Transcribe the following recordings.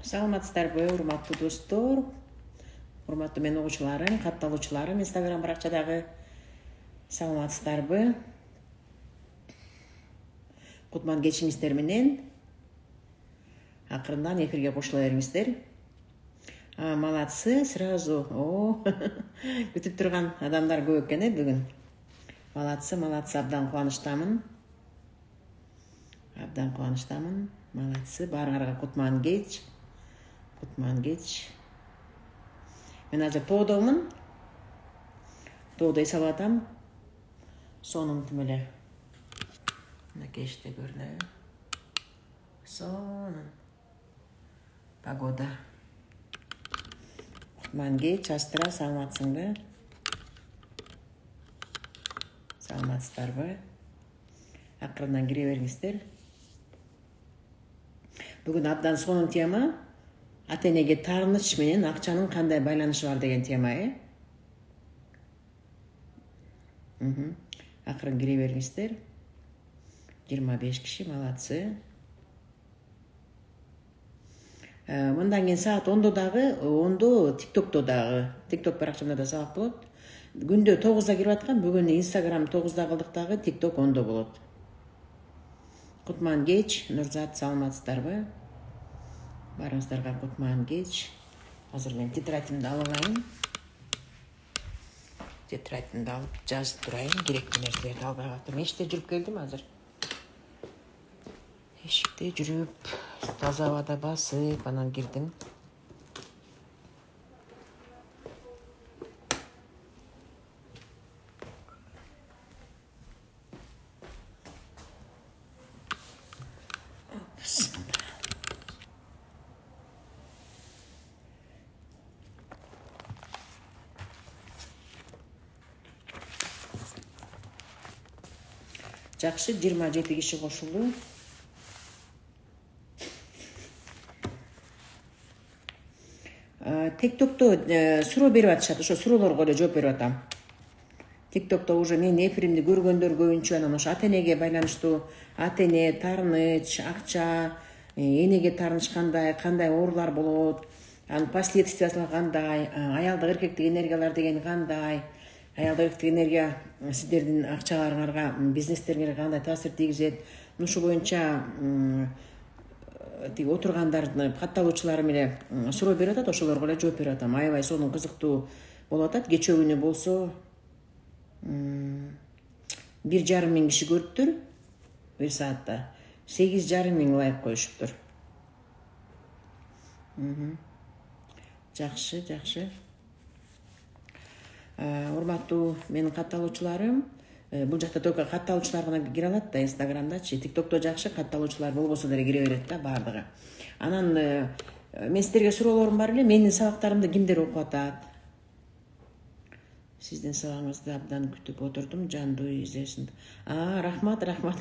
Саламатсыздарбы, урматтуу достор, урматтуу менин угуучуларым, катталуучуларым, Instagram баракчадагы саламатсыздарбы. Кутман кечиңиздер менен акырындан эфирге кошула бериңиздер. Молодцы, сразу. Күтүп турган адамдар көп экен бүгүн. Молодцы, абдан кубанычтамын. Молодцы, баарыңарга кутман кеч. Мен азыр тоодомун. Тоодо эс алып атам. Сонун тим эле. Мына кечте көрүнөбү. Сонун погода. Кутман кеч, Астра, саламатсыңбы? Саламатсыздарбы? Акырындан кире бериңиздер. Бүгүн абдан сонун тема. Ата-энеге таарыныч менен акчанын кандай байланышы бар деген тема, Акырын кире бериңиздер. 25 киши, молодцы. Мындан кийин саат 10-до дагы, 10-до TikTok'то дагы, TikTok баракчамда да сабак болот. Күндө 9-да кирип аткан, бүгүн Instagram 9-да кылдык дагы, TikTok 10-до болот. Кутман кеч, Нурзат, саламатсыздарбы? Барыңыздарга кутман кеч. Азыр мен тетрадьымды алып алайын. Тетрадьымды алып жазып турайын, керектүү нерселерди албай калдым. Эшикте жүрүп келдим азыр. Эшикте жүрүп, таза абада басып, анан кирдим. Жакшы, 27 киши кошулду. TikTok'то суроо берип атышат, ошо суроолорго эле жооп берип атам. TikTok'то уже менин эфиримди көргөндөр көбүнчө анан ошо ата-энеге байланыштуу, ата-эне, таарыныч, акча, энеге таарыныч кандай оорулар болот, анын последствиясы кандай, аялдык эркектик энергиялар деген кандай, аялдык эркектик энергия сиздердин акчаларыңарга, бизнестериңерге кандай таасир тийгизет. Ушу боюнча отургандардын катталуучуларым эле суроо берип атат, ошолорго эле жооп берип атам. Аябай сонун кызыктуу болуп атат. Кечээ күнү болсо 1,5 миң киши көрүптүр. 1 саатта 8,5 миң лайк коюшуптур. Жакшы. Урматтуу менин катталуучуларым, бул жакта только катталуучулар гана кире алат да, Instagram'дачы. TikTok'то жакшы, катталуучулар болбосо деле кире берет да баардыгы. Анан мен сиздерге суроолорум бар эле. Менин сабактарымды кимдер окуп атат? Сиздин сабагыңызды абдан күтүп отурдум. Жандуу изесин. Рахмат. Рахмат,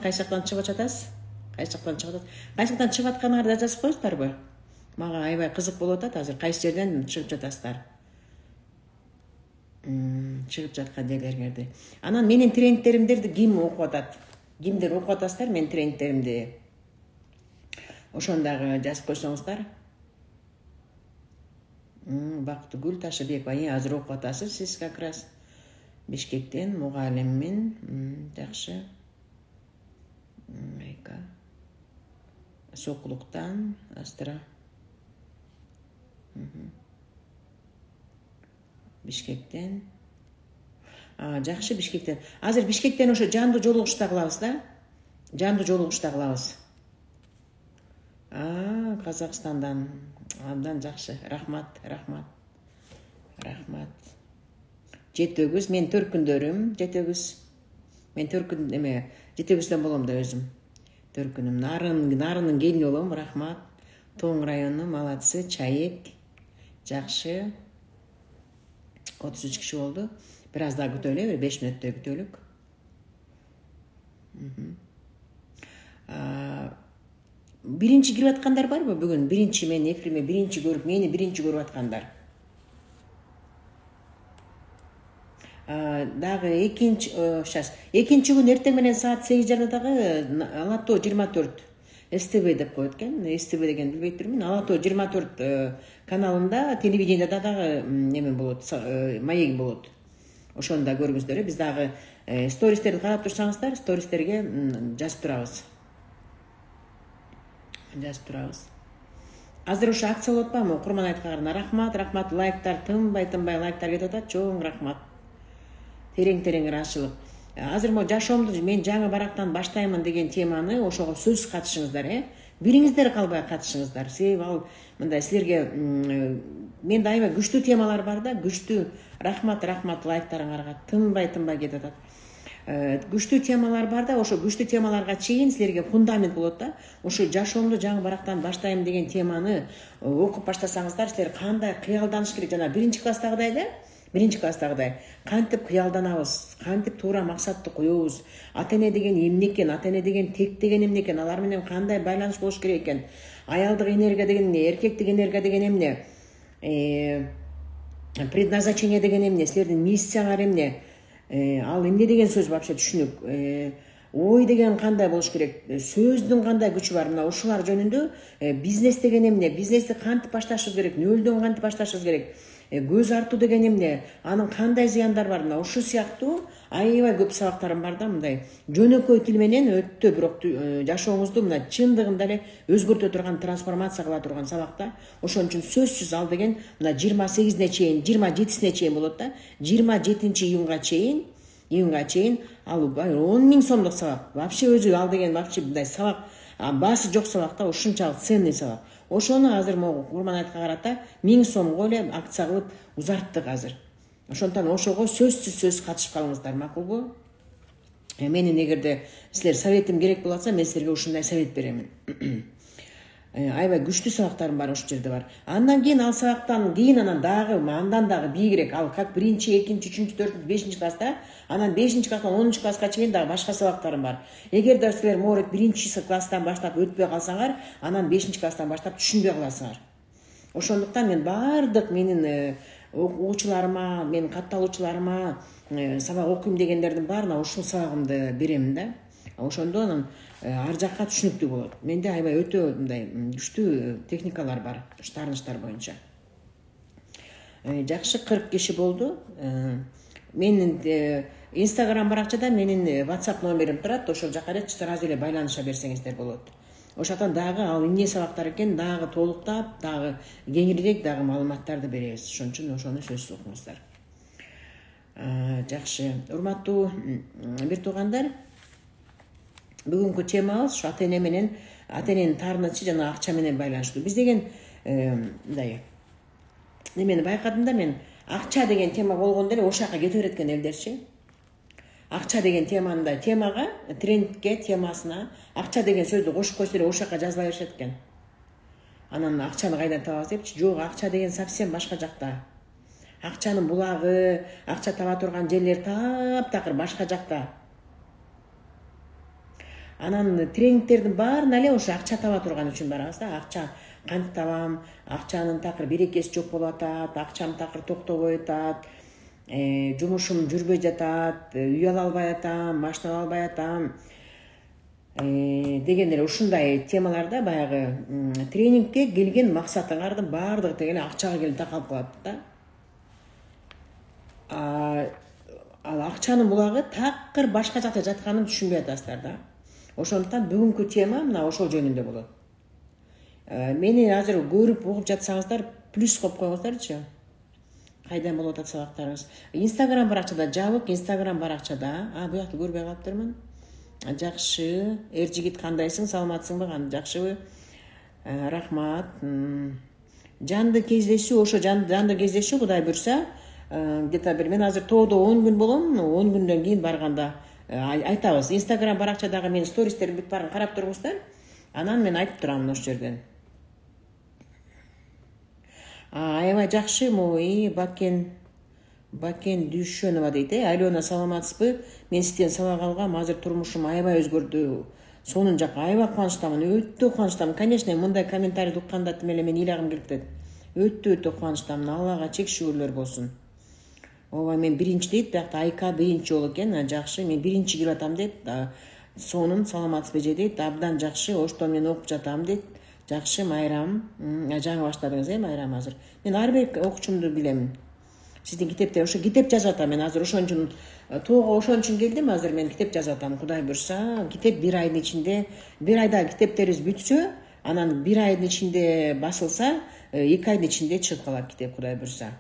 кайсы жактан чыгып атасыз? Кайсы жактан чыгып атканыңарды жазып коесуздарбы? Мага аябай кызык болуп атат азыр. Кайсы жерден чыгып жатасыздар? Чыгып жаткан жерлериңерди. Анан менин тренингтеримди ким окуп атат? Кимдер окуп атасыздар менин тренингтеримди? Ошону дагы жазып койсоңуздар. Бактыгүл Ташыбекова, азыр окуп атасыз сиз как раз. Бишкектен мугалиммин. Жакшы. Айка. Сокулуктан Астра. Бишкектен. Жакшы, Бишкектен. Азыр Бишкектен ошо жандуу жолугушта кылабыз да. Казакстандан. Абдан жакшы. Рахмат. Жетөгүз, мен төркүндөрүм, жетөгүз. Мен төркүн жетөгүздөн болом да өзүм. Төркүнүм Нарынын келини болом, рахмат. Тоң району, молодцы, Чаек. Жакшы. 33 киши болду. Бир аз дагы күтөлү, 5 мүнөттөй күтөлүк. Биринчи кирип аткандар барбы бүгүн? Биринчи менин эфириме биринчи көрүп, мени биринчи көрүп аткандар. Дагы экинчи күн эртең менен саат 8:30 дагы Алатоо 24. СТВ деп коет экен. СТВ деген билбей турмун. Ала-тоо 24 каналында телевидениеда дагы неме болот, маек болот. Ошону да көрүңүздөр. Биз дагы стористерди карап турсаңыздар, стористерге жазып турабыз. Азыр ошо акция болуп атпайбы? Курман айткандарына рахмат, лайктар тынбай лайктар кетип атат. Чоң рахмат. Терең ыраазычылык. Азыр жашоомду мен жаңы барактан баштаймын деген теманы ошого сөз катышыңыздар, Бириңиздер калбай катышыңыздар. Себеби ал мындай силерге мен дайыма күчтүү темалар бар да, күчтүү рахмат лайктарыңарга тынбай кетип атат. Күчтүү темалар бар да, ошо күчтүү темаларга чейин силерге фундамент болот да. Ошо жашоомду жаңы барактан баштайм деген теманы окуп баштасаңыздар, силер кандай кыялданыш керек, жана биринчи класстагыдай кантип кыялданабыз, кантип туура максатты коебуз, ата-эне деген эмне экен, ата-эне деген тек деген эмне экен, алар менен кандай байланыш болуш керек экен, аялдык энергия деген эмне, эркектик энергия деген эмне, предназначение деген эмне, силердин миссияңар эмне, ал эмне деген сөз вообще түшүнүк, ой деген кандай болуш керек, сөздүн кандай күчү бар, мына ушулар жөнүндө бизнес деген эмне, бизнести кантип башташыбыз керек, нөлдөн кантип башташыбыз керек, көз артуу деген эмне, анын кандай зыяндар бар, мына ушул сыяктуу аябай көп сабактарым бар да, мындай жөнөкөй тил менен өтө бирок жашооңузду мына чындыгында эле өзгөртө турган, трансформация кыла турган сабакта. Ошон үчүн сөзсүз ал деген мына 28-ине чейин, 27-сине чейин болот да. 27-июнга чейин ал 10.000 сомдук сабак. Вообще өзү ал деген вообще мындай сабак, баасы жок сабак да, ушунчалык ценный сабак. Ошону азыр могу Курман айткан карата 1000 сомго эле акция кылып узарттык азыр. Ошондон ошого сөзсүз катышып калыңыздар, макулбу? Менин эгерде силер советим керек болса, мен силерге ушундай совет беремин. Аябай күчтүү сабактарым бар, ошол жерде бар. Андан кийин ал сабактан кийин андан дагы бийигирээк, ал как 1, 2, 3, 4, 5 класста, анан 5 класстан 10 класска чейин дагы башка сабактарым бар. Эгерде силер может 1 класстан баштап өтпөй калсаңар, анан 5 класстан баштап түшүнбөй каласыңар. Ошондуктан мен бардык менин окуучуларыма, менин катталуучуларыма, сабак окуйм дегендердин баарына ушул сабагымды беремин да. Ошондо анан ар жакка түшүнүктүү болот. Менде аябай өтө мындай күчтүү техникалар бар, тарыныштар боюнча. Жакшы, 40 киши болду. Менин Instagram баракчада менин WhatsApp номерим турат. Ошол жака эле сразу эле байланыша берсеңиздер болот. Ошондон дагы ал эмне сабактар экен дагы толуктап, дагы кеңирээк дагы маалыматтарды беребиз. Ошон үчүн ошону сөзсүз окуңуздар. Жакшы, урматтуу бир туугандар, бүгүнкү темабыз ушу ата-эне менен, ата-эненин таарынычы жана акча менен байланыштуу. Биз деген мындай немени байкадым да, мен акча деген тема болгондо эле ошол жака кете берет экен элдерчи. Акча деген темага, трендке, темасына акча деген сөздү кошуп койсо эле ошол жака жазыла беришет экен. Анан акчаны кайдан табабыз депчи? Жок, акча деген совсем башка жакта. Акчанын булагы, акча таба турган жерлер таптакыр башка жакта. Анан тренингтердин баарына эле ошо акча таба турган үчүн барабыз да. Акча кантип табам, акчанын такыр берекеси жок болуп атат, акчам такыр токтобой атат, жумушум жүрбөй жатат, үй ала албай атам, машина ала албай атам деген эле ушундай темаларда баягы тренингке келген максатыңардын баардыгы тең эле акчага келип такалып калат да. Ал акчанын булагы такыр башка жакта жатканын түшүнбөй атасыздар да. Ошондуктан бүгүнкү тема мына ошол жөнүндө болот. Мени азыр көрүп угуп жатсаңыздар, плюс коюп коюңуздарчы. Кайдан болуп атат сабактарыңыз? Instagram баракчада жабык, Instagram баракчада. Буякты көрбөй калыптырмын. Жакшы, Эржигит кандайсың, саламатсыңбы? Жакшыбы? Рахмат. Жанды кездешүү, ошо жанды кездешүү Кудай буйрса, где-то бир мен азыр тоодо 10 күн болом, 10 күндөн кийин барганда айтабыз. Instagram баракчадагы менин стористерим бүт барын карап туруңуздар. Анан мен айтып турамын ошол жерден. Аябай жакшы, мои Бакен Дүйшөнова дейт. Алена, саламатсызбы? Мен сизден сабак алгам, азыр турмушум аябай өзгөрдү. Сонун жака аябай кубанычтамын, өтө кубанычтамын. Конечно, мындай комментарийди укканда тим эле мен ыйлагым келип атат. Өтө кубанычтамын. Аллага чек шүгүрлөр болсун. Ооба, мен биринчи дейт, биякта Айка биринчи жолу экен. Жакшы, мен биринчи келип атам дейт. сонун саламатсызбы дейт. Абдан жакшы, оштон мен окуп жатам дейт. Жакшы Майрам. Жаңы баштадыңыз, Майрам азыр. Мен ар бир окуучумду билем. Сиздин китепте ошо китеп жазып атам. Мен азыр ошон үчүн тоого ошон үчүн келдим. Азыр мен китеп жазып атам. Кудай буйрса, китеп бир айдын ичинде, бир айда китептерибиз бүтсө, анан бир айдын ичинде басылса, 2 айдын ичинде чыгып калат китеп, Кудай буйрса.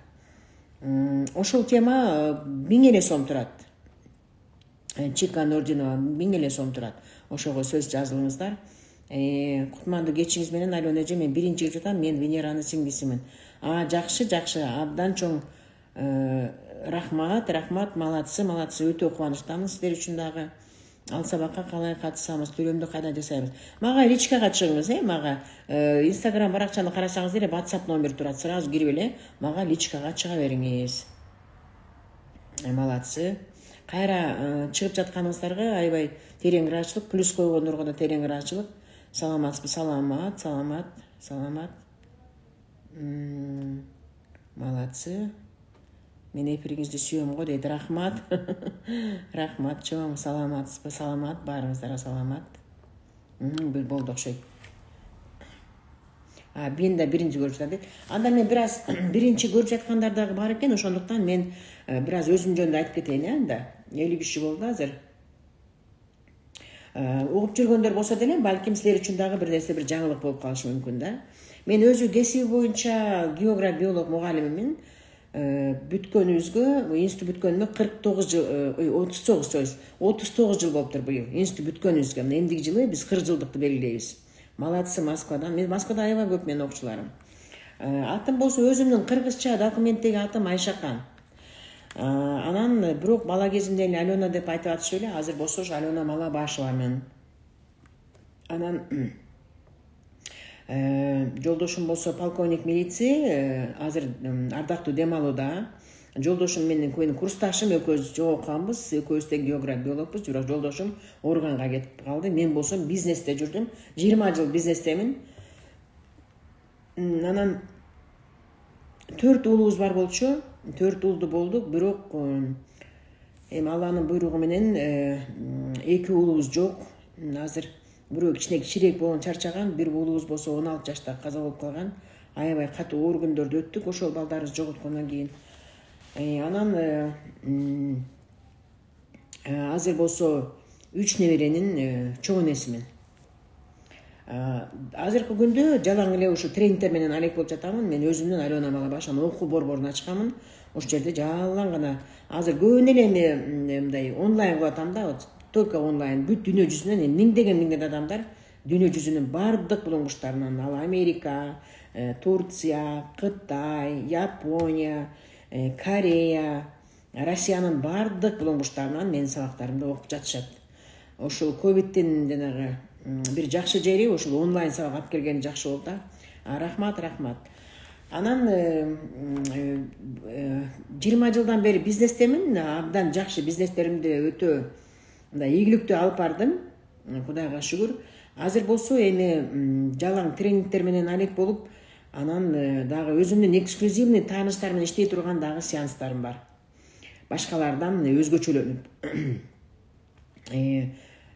Ошол тема 1000 эле сом турат. Чика Нординова 1000 эле сом турат. Ошого сөз жазылыңыздар. Кутмандуу кечиңиз менен Алена эже, мен биринчи келип жатам, мен Венеранын сиңдисимин. Жакшы, абдан чоң рахмат, малатсы, өтө кубанычтамын сиздер үчүн дагы. Ал сабакка калай катышабыз, төлөмдү кайдан жасайбыз? Мага личкага чыгыңыз, мага Instagram баракчаны карасаңыз эле WhatsApp номер турат, сразу кирип эле мага личкага чыга бериңиз. Малатсы. Кайра чыгып жатканыңыздарга аябай терең ыраачылык, плюс койгондорго да терең ыраачылык. Саламатсызбы? Саламат. Малатсы. Мен эфириңизди сүйөм го дейт. Рахмат. Рахмат чоң. Саламатсызбы? Саламат, баарыңыздарга саламат. Бир болду окшойт. Мен да биринчи көрүп жатам дейт. Анда мен бир аз биринчи көрүп жаткандар дагы бар экен, ошондуктан мен бир аз өзүм жөнүндө айтып кетейин, анда. 50 киши болду азыр. Угуп жүргөндөр болсо деле, балким силер үчүн дагы бир нерсе, бир жаңылык болуп калышы мүмкүн да. Мен өзү кесиби боюнча географ, биолог мугалимимин. Бүткөнүбүзгө, институт бүткөнүмө 39 жыл болуптур быйыл. Институт бүткөнүбүзгө. Эмдиги жылы биз 40 жылдыкты белгилейбиз. Малатсы Москвадан. Мен Москвада аябай көп менин окуучуларым. Атым болсо өзүмдүн кыргызча документтеги атым Айшакан. Анан бирок бала кезимде эле Алена деп айтып атышып эле, азыр болсо Алена Малабашева мен. Анан жолдошум болсо полковник милиция, азыр ардактуу дем алууда. Жолдошум менин курсташым, экөөбүз жок окуганбыз, экөөбүз да географ, биологбуз, бирок жолдошум органга кетип калды. Мен болсом бизнесте жүрдүм, 20 жыл бизнестемин. Анан 4 уулубуз бар болчу, 4 уулду болдук, бирок Алланын буйругу менен 2 уулубуз жок. Азыр бирөө кичирээк болгон чарчаган, бир уулубуз болсо 16 жашта каза болуп калган. Аябай катуу оор күндөрдү өттүк, ошол балдарыбызды жоготкондон кийин. Анан азыр болсо 3 неберенин чоң энесимин. Азыркы күндө жалаң эле ушу тренингдер менен алек болуп жатамын. Мен өзүмдүн Алена Малабашеванын окуу борборун ачканмын. Ошол жерде жалаң гана азыр көбүн эле мындай онлайн кылып атам да, только онлайн. Бүт дүйнө жүзүнөн миңдеген адамдар, дүйнө жүзүнүн бардык булуңгучтарынан, ал Америка, Турция, Кытай, Япония, Корея, Россиянын бардык булуңгучтарынан менин сабактарымды окуп жатышат. Ошол ковидтин жанагы бир жакшы жери ошол онлайн сабак алып келгени жакшы болду да. Рахмат. Анан 20 жылдан бери бизнестемин, абдан жакшы бизнестеримди өтө ийгиликтүү алып бардым. Кудайга шүгүр. Азыр болсо эми жалаң тренингдер менен алек болуп, анан дагы өзүмдүн эксклюзивный тааныштар менен иштей турган дагы сеанстарым бар. Башкалардан өзгөчөлөнүп.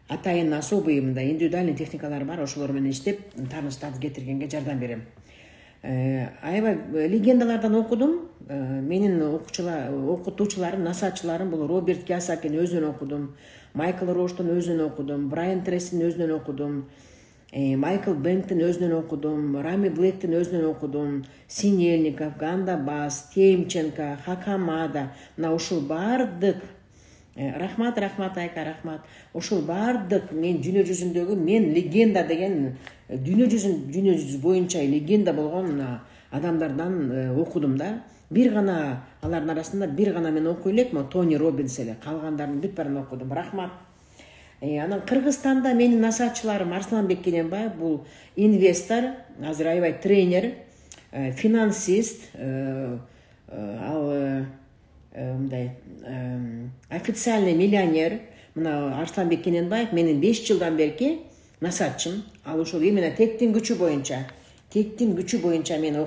Атайын особый мындай индивидуальный техникалар бар, ошолор менен иштеп, тааныштарды кетиргенге жардам берем. Аябай легендалардан окудум. Менин окутуучуларым, насаатчыларым бул Роберт Кийосакинин өзүнөн окудум, Майкл Роштун өзүнөн окудум, Брайан Трейсинин өзүнөн окудум, Майкл Бенктин өзүнөн окудум, Рами Блэктин өзүнөн окудум, Синельников, Ганда Бас, Темченко, Хакамада. Мына ушул бардык рахмат Айка, рахмат. Ошол бардык мен дүйнө жүзүндөгү, мен легенда деген дүйнө жүзү боюнча легенда болгон адамдардан окудум да. Бир гана алардын арасында бир гана мен окуй элекмин, Тони Роббинс эле. Калгандарын бүт баарын окудум. Рахмат. Анан Кыргызстанда менин насаатчыларым Арсланбек Кененбаев, бул инвестор, азыр аябай тренер, финансист, ал мындай официальный миллионер. Мына Арсланбек Кененбаев менин 5 жылдан берки насаатчым. Ал ошол именно тектин күчү боюнча мени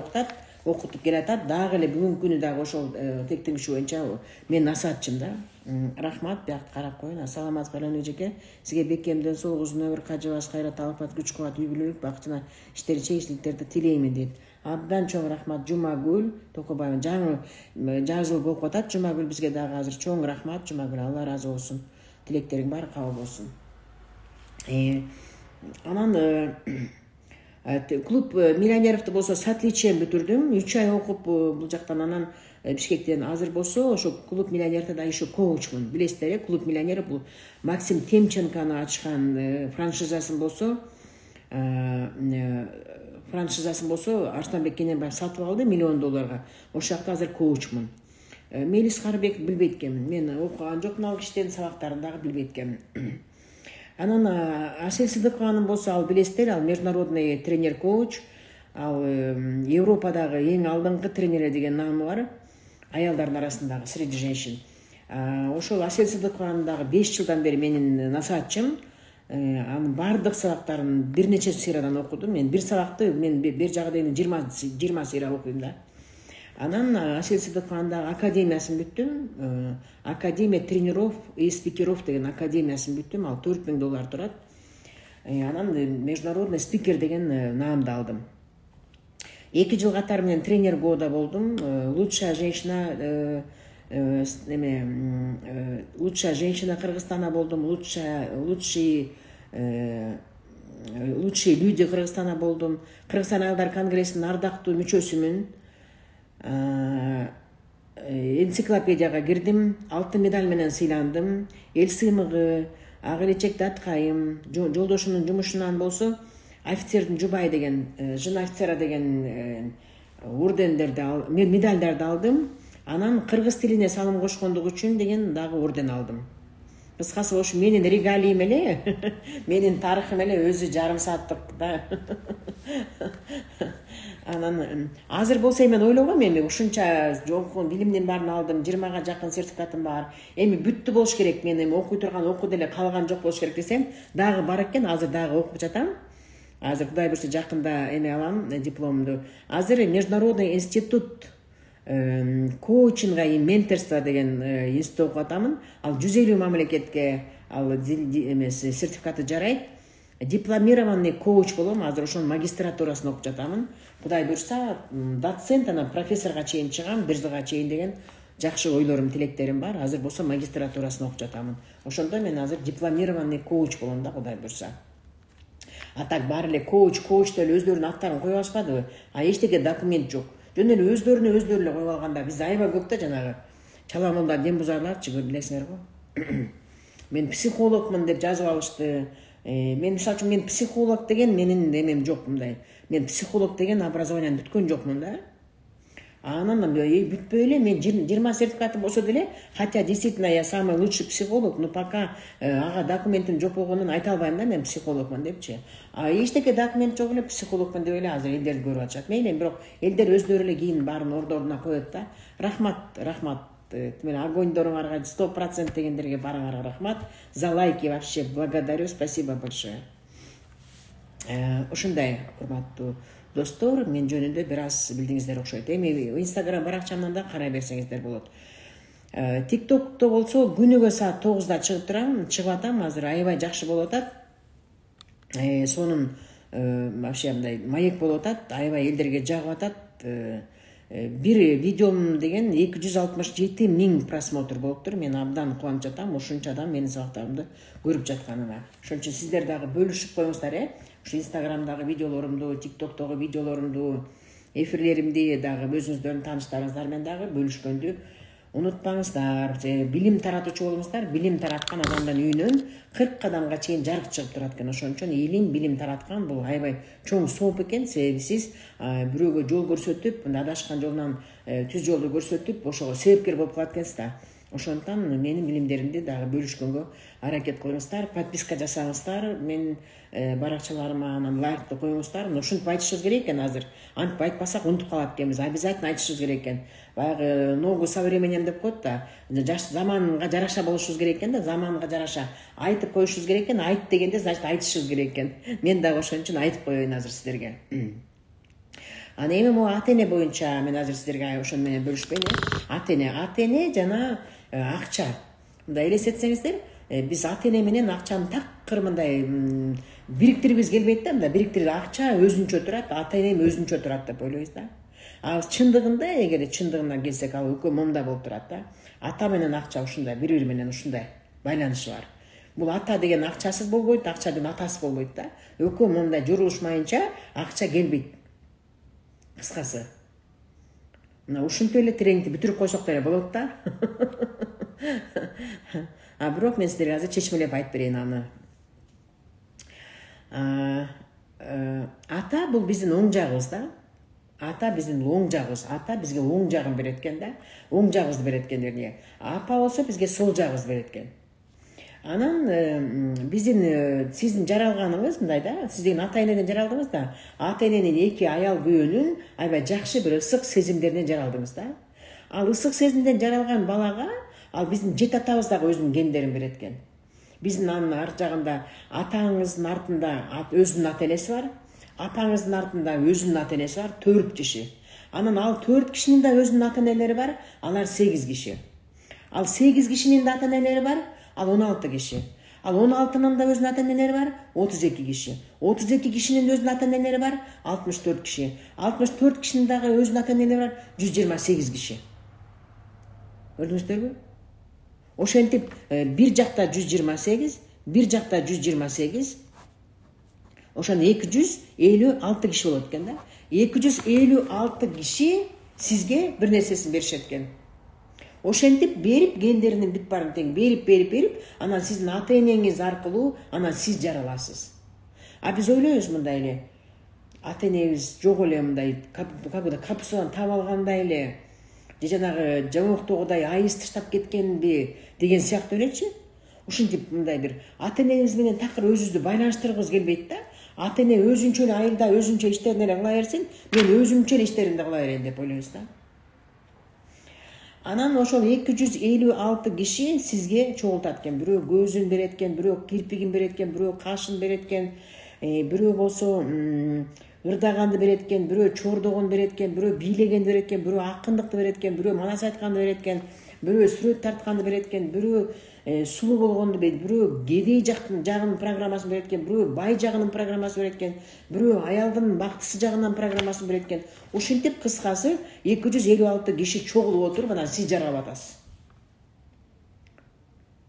окутуп келатат. Дагы эле бүгүнкү күнү дагы ошол тектин күчү боюнча мен насаатчым да. Рахмат, бияқты қарап қойын. Саламат Пәлен өжеке. Сізге бекемден сол ұзын өмір қажыбас қайрат алапат күш қуат үй бүлілік бақытына іштері чейшіліктерді тілеймін дейді. Абдан чоң рахмат Жұмагүл Токобаева. Жаңы жыл болып атат. Жұмагүл бізге дағы азыр чоң рахмат. Жұмагүл, Алла разы болсын. Тілектерің бары қабыл болсын. Анан клуб миллионеровты болсо с отличием бүтүрдүм. 3 ай окуп бул жактан анан Бишкектен азыр болсо ошо клуб миллионерде да еще коучмун. Билесиздер, клуб миллионер бул Максим Темченконы ачкан франшизасын болсо Арсланбек Кененбаев сатып алды $1 миллион. Ошол жакта азыр коучмун. Мелис Карбек билбейт экенмин. Мен окуган жокмун ал кишинин сабактарын дагы билбейт экенмин. Анан Асель Сыдыкованын болсо ал билесиздер, ал международный тренер-коуч, ал Европадагы эң алдыңкы тренер деген наамы бар. Аялдардын арасындагы среди женщин. Ошол Асель Сыдыкованын дагы 5 жылдан бери менин насаатчым. Анын бардык сабактарын бир нече сериядан окудум. Мен бир сабакты бир жагы дейин 20 серия окуйм да. Анан Асель Сыдыкованын академиясын бүттүм. Академия тренеров и спикеров деген академиясын бүттүм. Ал $4000 турат. Анан международный спикер деген наамды алдым. 2 жыл катары менен тренер года болдум. Лучшая женщина Кыргызстана болдум. Лучшие люди Кыргызстана болдум. Кыргызстан аялдар конгрессинин ардактуу мүчөсүмүн. Энциклопедияга кирдим. Алтын медаль менен сыйландым. Эл сыймыгы, ак элечек даткайым, жолдошумдун жумушунан болсо офицердин жубай деген, жын офицера деген ордендерди, медальдарды алдым. Анан кыргыз тилине салым кошкондук үчүн деген дагы орден алдым. Кыскасы ошо менин регалиям эле, менин тарыхым эле өзү жарым сааттык да. Анан азыр болсо мен ойлогом, эми ушунча жокун билимдин баарын алдым, 20га жакын сертификатым бар. Эми бүттү болуш керек, мен эми окуй турган окуду эле калган жок болуш керек десем, дагы бар экен, азыр дагы окуп жатам. Азыр Кудай буйрса жакында эме алам дипломду. Азыр Международный институт коучинга и менторство деген институт окуп атамын. Ал 150 мамлекетке ал сертификаты жарайт. Дипломированный коуч болом, азыр ошонун магистратурасын окуп жатамын. Кудай буйрса доцент, анан профессорго чейин чыгам, 1 жылга чейин деген жакшы ойлорум, тилектерим бар. Азыр болсо магистратурасын окуп жатамын. Ошондо мен азыр дипломированный коуч болом да, Кудай буйрса. А так бар эле коуч деле өздөрүнүн аттарын коюп алышпадыбы? Эчтеке документ жок. Жөн эле өздөрү эле коюп алганда биз аябай көп да жанагы чаламолдар, дем бузарларчы, билесиңер го. Мен психологмун деп жазып алышты. Мен мисалы үчүн мен психолог деген менин эмем жок мындай. Мен психолог деген образованияны бүткөн жокмун да. Анан бүтпөй эле мен 20 сертификатым болсо деле, хотя действительно я самый лучший психолог, но пока ага документим жок болгондон айта албайм да мен психологмун депчи. Эчтеке документ жок эле психологмун деп эле азыр элдерди көрүп атышат. Мейли, бирок элдер өздөрү эле кийин баарын ордоруна коет да. Рахмат. Мен огоньдоруңарга 100% дегендерге барыңарга рахмат. За лайки вообще благодарю, спасибо большое. Ушундай урматтуу достор, мен жөнүндө бир аз билдиңиздер окшойт. Эми Instagram баракчамдан да карай берсеңиздер болот. TikTok'то болсо күнүгө саат 9-да чыгып атам, азыр аябай жакшы болуп атат. Сонун вообще мындай маек болуп атат, аябай элдерге жагып атат. Бир видеом деген 267 000 просмотр болуптур. Мен абдан кубанып жатам, ушунча адам менин сабактарымды көрүп жатканына. Ошон үчүн сиздер дагы бөлүшүп коюңуздар, Ушу Instagramдагы видеолорумду, TikToктогу видеолорумду, эфирлеримди дагы өзүңүздөрдүн тааныштарыңыздар менен дагы бөлүшкөндү унутпаңыздар. Билим таратуучу болуңуздар. Билим тараткан адамдын үйүнөн 40 адамга чейин жарык чыгып турат экен. Ошон үчүн элин билим тараткан бул аябай чоң сооп экен. Себеби сиз бирөөгө жол көрсөтүп, адашкан жолунан түз жолду көрсөтүп, ошого себепкер болуп калат экенсиз да. Ошондон менин билимдеримди дагы бөлүшкөнгө аракет кылыңыздар. Подписка жасаңыздар. Мен баракчаларыма анан лайкты коюңуздар. Ушинтип айтышыбыз керек экен азыр. Антип айтпасак унутуп калат экенбиз. Обязательно айтышыбыз керек экен. Баягы ногу со временем деп коет да. Заманга жараша болушубуз керек экен да, заманга жараша айтып коюшубуз керек экен. Айт дегенде, значит, айтышыбыз керек экен. Мен дагы ошон үчүн айтып коеюн азыр сиздерге. Ана эми могу АТН боюнча мен азыр сиздерге ошону менен бөлүшпөйүн. АТН жана акча. мындай элестетсеңиздер, биз ата-эне менен акчаны такыр мындай бириктиргибиз келбейт да, мындай бириктирген акча өзүнчө турат, ата-энем өзүнчө турат деп ойлойбуз да. Ал чындыгында, эгер чындыгына келсек, ал экөө момундай болуп турат да. Ата менен акча ушундай, бири-бири менен ушундай байланышы бар. Бул ата деген акчасыз болбойт, акча деген атасыз болбойт да. Экөө момундай жорулушмайынча акча келбейт. Кыскасы. Мына ушинтип эле тренингди бүтүрүп койсок деле болот да. Бирок мен сиздерге азыр чечмелеп айтып берейин аны. Ата бул биздин оң жагыбыз да. Ата биздин оң жагыбыз. Ата бизге оң жагын берет экен да. Оң жагыбызды берет экен вернее. Апа болсо бизге сол жагыбызды берет экен. Анан сиздин жаралганыңыз мындай да, сиз деген ата-энеден жаралдыңыз да. Ата-эненин эки аял күйөөнүн аябай жакшы бир ысык сезимдеринен жаралдыңыз да. Ал ысык сезимден жаралган балага ал биздин жет атабыз дагы өзүнүн гендерин берет экен. Биздин анын арт жагында атаңыздын артында өзүнүн ата-энеси бар, апаңыздын артында өзүнүн ата-энеси бар, 4 киши. Анан ал 4 кишинин да өзүнүн ата-энелери бар, алар 8 киши. Ал 8 кишинин да ата-энелери бар, ал 16 киши. Ал 16-нын да өзүнүн ата-энелери бар, 32 киши. 32 кишинин өзүнүн ата-энелери бар, 64 киши. 64 кишинин дагы өзүнүн ата-энелери бар, 128 киши. Көрдүңүздөрбү? Ошентип бир жакта 128, бир жакта 128. Ошондо 256 киши болот экен да. 256 киши сизге бир нерсесин беришет экен. Ошентип берип, гендеринин бүт барын тең берип, анан сиздин ата-энеңиз аркылуу анан сиз жараласыз. Биз ойлойбуз мындай эле. Ата-энебиз жок эле мындай, капсуладан таап алгандай эле, же жанагы жамоктогудай айыз таштап кеткенби деген сыяктуу элечи. Ушинтип мындай бир ата-энебиз менен такыр өзүбүздү байланыштыргыбыз келбейт да. Ата-эне өзүнчө эле айылда өзүнчө иштерин эле кыла берсин, мен өзүмчө эле иштеримди кыла берейин деп ойлойбуз да. Анан ошол 256 киши сизге чогултат экен. Бирөө көзүн берет экен, бирөө кирпигин берет экен, бирөө кашын берет экен, бирөө болсо ырдаганды берет экен, бирөө чордогон берет экен, бирөө бийлегенди берет экен, бирөө акындыкты берет экен, бирөө манас айтканды берет экен, бирөө сүрөт тартканды берет экен, бирөө сулуу болгонду берет, бирөө кедей жагынын программасын берет экен, бирөө бай жагынын программасын берет экен, бирөө аялдын бактысы жагынан программасын берет экен. Ушинтип кыскасы 256 киши чогулуп отуруп анан сиз жаралып атасыз.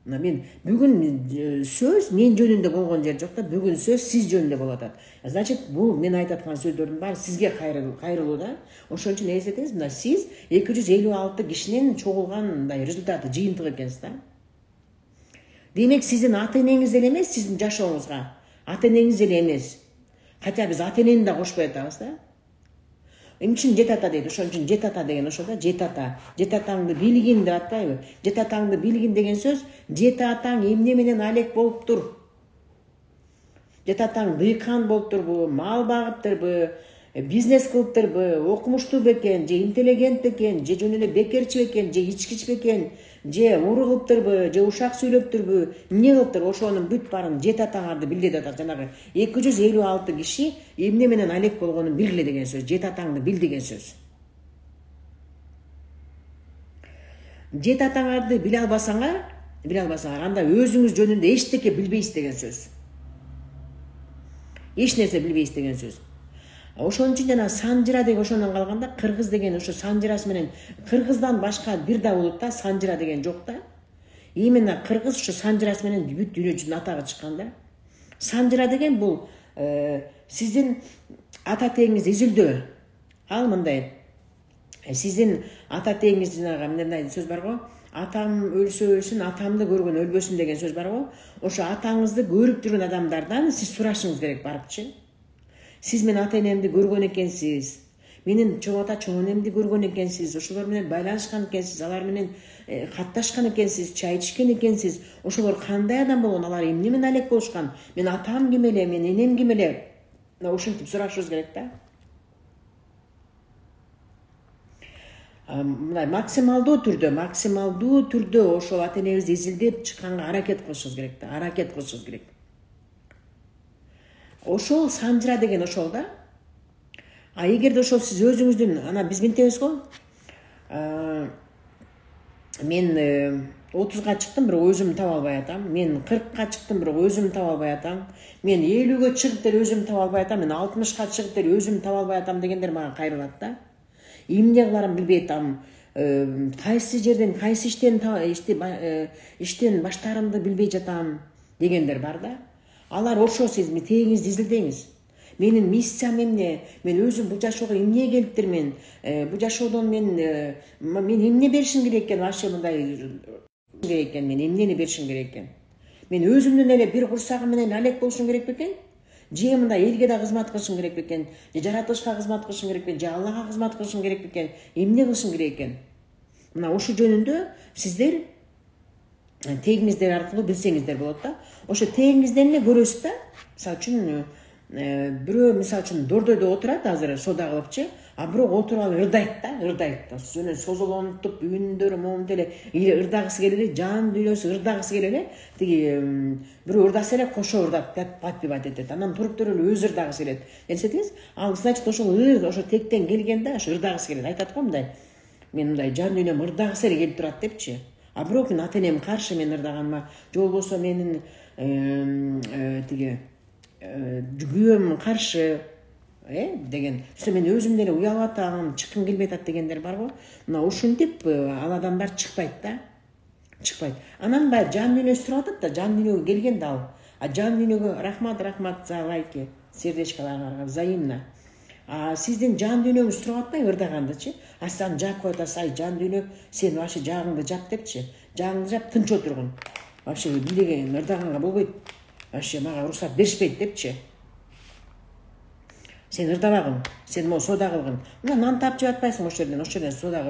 Мен бүгүн сөз мен жөнүндө болгон жер жок да, бүгүн сөз сиз жөнүндө болуп атат. Значит, бул мен айтып аткан сөздөрдүн баары сизге кайрылуу да. Ошон үчүн эсетиңиз, мына сиз 256 кишинин чогулган мындай результаты, жыйынтыгы экенсиз да. Демек, сиздин ата-энеңиз эле эмес, сиздин жашооңузга ата-энеңиз эле эмес. Хотя биз ата-энени да кошпой атабыз да. Эмне үчүн жет ата дейт? Ошон үчүн жет ата деген ошо да, жет ата. Жет атаңды билгин деп атпайбы? Жет атаңды билгин деген сөз, жет атаң эмне менен алек болуптур? Жет атаң дыйкан болуптурбу, мал багыптырбы, бизнес кылыптырбы, окумуштуу бекен, же интеллигент бекен, же жөн эле бекерчи бекен, же ичкич бекен, же уру кылыптырбы, же ушак сүйлөптүрбү, эмне кылыптыр? Ошонун бүт барын жет атаңарды билди деп атат. Жанагы 256 киши эмне менен алек болгонун билгиле деген сөз, жет атаңды бил деген сөз. Жет атаңарды биле албасаңар, анда өзүңүз жөнүндө эчтеке билбейсиз деген сөз. Эч нерсе билбейсиз деген сөз. Ошон үчүн жана Санжыра деген ошондон калганда, кыргыз деген ошо Санжырасы менен, кыргыздан башка бир да улутта Санжыра деген жок да. Именно кыргыз ошо Санжырасы менен бүт дүйнө жүзүнө атага чыккан да. Санжыра деген бул сиздин ата теңиз изилдөө. Ал мындай, сиздин ата теңиз жанагы мындай сөз бар го, атам өлсө өлсүн, атамды көргөн өлбөсүн деген сөз бар го. Ошо атаңызды көрүп жүргөн адамдардан сиз сурашыңыз керек барыпчы. Сиз мен ата-энемди көргөн экенсиз, менин чоң ата чоң энемди көргөн экенсиз, ошолор менен байланышкан экенсиз, алар менен катташкан экенсиз, чай ичкен экенсиз. Ошолор кандай адам болгон, алар эмне менен алек болушкан, мен атам ким эле, мен энем ким эле, ушинтип сурашыбыз керек да. Мындай максималдуу түрдө ошол ата-энебизди изилдеп чыкканга аракет кылышыбыз керек да, аракет кылышыбыз керек. Ошол Санжыра деген ошол да. Эгерде ошол сиз өзүңүздүн, ана биз мынтебиз го. Мен 30-га чыктым, бирок өзүм таба албай атам. Мен 40-га чыктым, бирок өзүм таба албай атам. Мен 50-ге чыгып деле өзүм таба албай атам. Мен 60-га чыгып деле өзүм таба албай атам дегендер мага кайрылат да. Эмне кыларым билбей атам. Кайсы жерден, кайсы иштен баштаарымды билбей жатам дегендер бар да. Алар ошо сиз тегиңизди изилдеңиз. Менин миссиям эмне? Мен өзүм бул жашоого эмне келиптирмин? Бул жашоодон мен эмне беришим керек экен? Вообще мындай керек экен, мен эмнени беришим керек экен? Мен өзүмдүн эле бир курсагым менен алек болушум керек бекен? Же мындай элге да кызмат кылышым керек бекен? Же жаратылышка кызмат кылышым керек бекен? Же Аллага кызмат кылышым керек бекен? Эмне кылышым керек экен? Мына ошол жөнүндө сиздер тегиңиздер аркылуу билсеңиздер болот да. Ошо тегиңизден эле көрөсүз да. Мисалы үчүн бирөө мисалы үчүн дордойдо отурат азыр сода кылыпчы, а бирок отуруп алып ырдайт да, ырдайт. Жөн созолонтуп, үнүндөрү момунтип эле ырдагысы келип эле, жан дүйнөсү ырдагысы келип эле, тиги бирөө ырдаса эле кошо ырдап подпевать этет. Анан туруп туруп эле өзү ырдагысы келет. Элестетиңиз? Ал значит ошол ошо тектен келген да, ошо ырдагысы келет. Айтат го мындай. Мен мындай жан дүйнөм ырдагысы эле келип турат депчи. А бирок мен ата-энем каршы мен ырдаганыма, же болбосо менин тиги күйөөм каршы деген. Мен өзүм эле уялып атам, чыккым келбей атат дегендер бар го. Мына ушинтип ал адамдар чыкпайт да. Чыкпайт. Анан баягы жан дүйнөсү туруп атат да, жан дүйнөгө келген да ал. А жан дүйнөгө рахмат за лайки, сердечкаларга взаимно. А сиздин жан дүйнөгүңүз туруп атпайбы ырдагандычы? А сиз аны жаап коюп атасыз, ай жан дүйнөк, сен вообще жагыңды жап депчи. Жагыңды жап, тынч отургун. Вообще билеген ырдаганга болбойт. Вообще мага уруксат беришпейт депчи. Сен ырдабагын, сен могу сода кылгын. Мына нан таап жеп атпайсың ошол жерден сода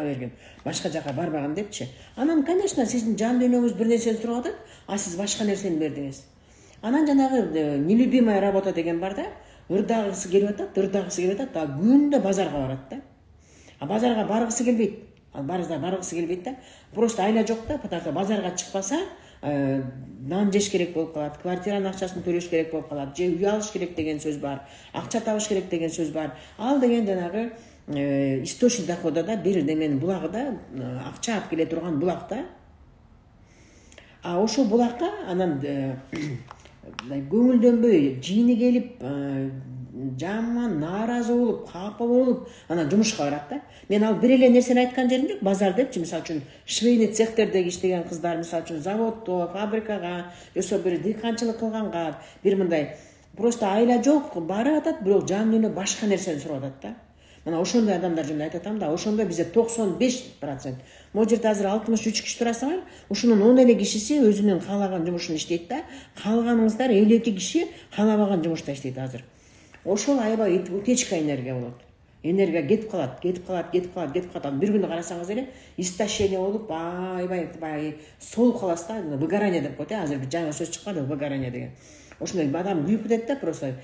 бергин. Башка жака барбагын депчи. Анан, конечно, сиздин жан дүйнөгүңүз бир нерсени туруп атат, а сиз башка нерсени бердиңиз. Анан жанагы нелюбимая работа деген бар да. Ырдагысы келип атат, а күндө базарга барат да. А базарга баргысы келбейт. Баргысы келбейт да. Просто айла жок да, потому что базарга чыкпаса, нан жеш керек болуп калат, квартиранын акчасын төлөш керек болуп калат, же үй алыш керек деген сөз бар, акча табыш керек деген сөз бар. Ал деген жанагы источник дохода да, бир неменин булагы да, акча алып келе турган булак да. А ошол булакка анан көңүлдөнбөй, жийини келип, жаман нааразы болуп, капа болуп, анан жумушка барат да. Мен ал бир эле нерсени айткан жерим жок, базар депчи, мисалы үчүн швейный цехтерде иштеген кыздар, мисалы үчүн заводдо, фабрикага, жосо бир дыйканчылык кылганга, бир мындай просто айла жок, барып атат, бирок жан дүйнө башка нерсени сурап атат да. Мына ошондой адамдар жөнүндө айтатам да, ошондо бизде 95%. Могу жерде азыр 63 киши турасыңар, ушунун 10 эле кишиси өзүнүн каалаган жумушун иштейт да, калганыңыздар 52 киши каалабаган жумушта иштейт азыр. Ошол аябай утечка энергия болот. Энергия кетип калат. Бир күнү карасаңыз эле истощение болуп, аябай солуп каласыз да, выгорание деп коет, азыр бир жаңы сөз чыккан, выгорание деген. Ошондой адам күйүп кетет да, просто